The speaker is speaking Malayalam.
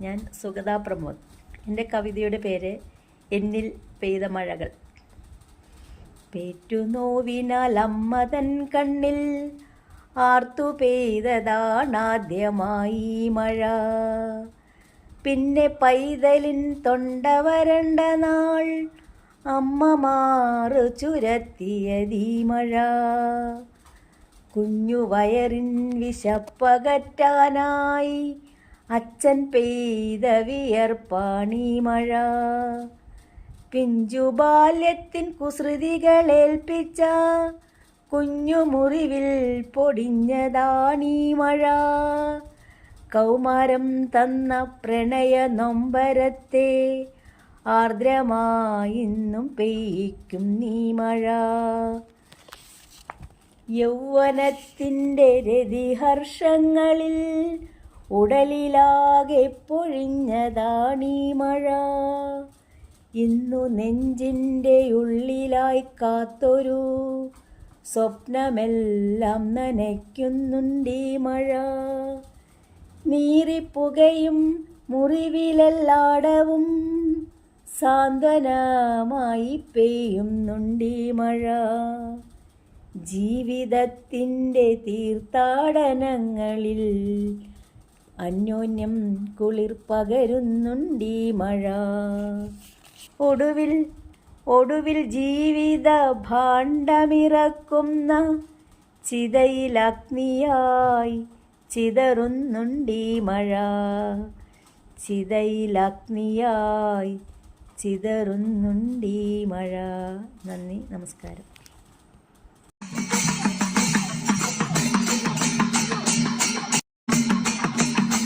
ഞാൻ സുഗത പ്രമോദ്. എൻ്റെ കവിതയുടെ പേര് എന്നിൽ പെയ്ത മഴകൾ. പേറ്റുനോവിനാൽ അമ്മതൻ കണ്ണിൽ ആർത്തു പെയ്തതാണാദ്യമായി മഴ. പിന്നെ പൈതലിൻ തൊണ്ട വരണ്ട നാൾ അമ്മ മാറു ചുരത്തിയതീ മഴ. കുഞ്ഞു വയറിൻ വിശപ്പകറ്റാനായി അച്ഛൻ പെയ്ത വിയർപ്പാണീ മഴ. പിഞ്ചു ബാല്യത്തിൻ കുസൃതികളേൽപ്പിച്ച കുഞ്ഞു മുറിവിൽ പൊടിഞ്ഞതാണീ മഴ. കൗമാരം തന്ന പ്രണയ നൊമ്പരത്തെ ആർദ്രമായിന്നും പെയ്യിക്കും നീ മഴ. യൗവനത്തിൻ്റെ രതിഹർഷങ്ങളിൽ ഉടലിലാകെ പൊഴിഞ്ഞതാണീ മഴ. ഇന്നു നെഞ്ചിൻ്റെ ഉള്ളിലായി കാത്തൊരു സ്വപ്നമെല്ലാം നനയ്ക്കുന്നുണ്ടീ മഴ. നീറിപ്പുകയും മുറിവിലെല്ലാടവും സാന്ത്വനമായി പെയ്യുന്നുണ്ടീ മഴ. ജീവിതത്തിൻ്റെ തീർത്ഥാടനങ്ങളിൽ അന്യോന്യം കുളിർ പകരുന്നുണ്ടീ മഴ. ഒടുവിൽ ജീവിത ഭാണ്ഡമിറക്കുന്ന ചിതയിലഗ്നിയായി ചിതറുന്നുണ്ടീ മഴ. ചിതയിലഗ്നിയായി ചിതറുന്നുണ്ടീ മഴ. നന്ദി, നമസ്കാരം.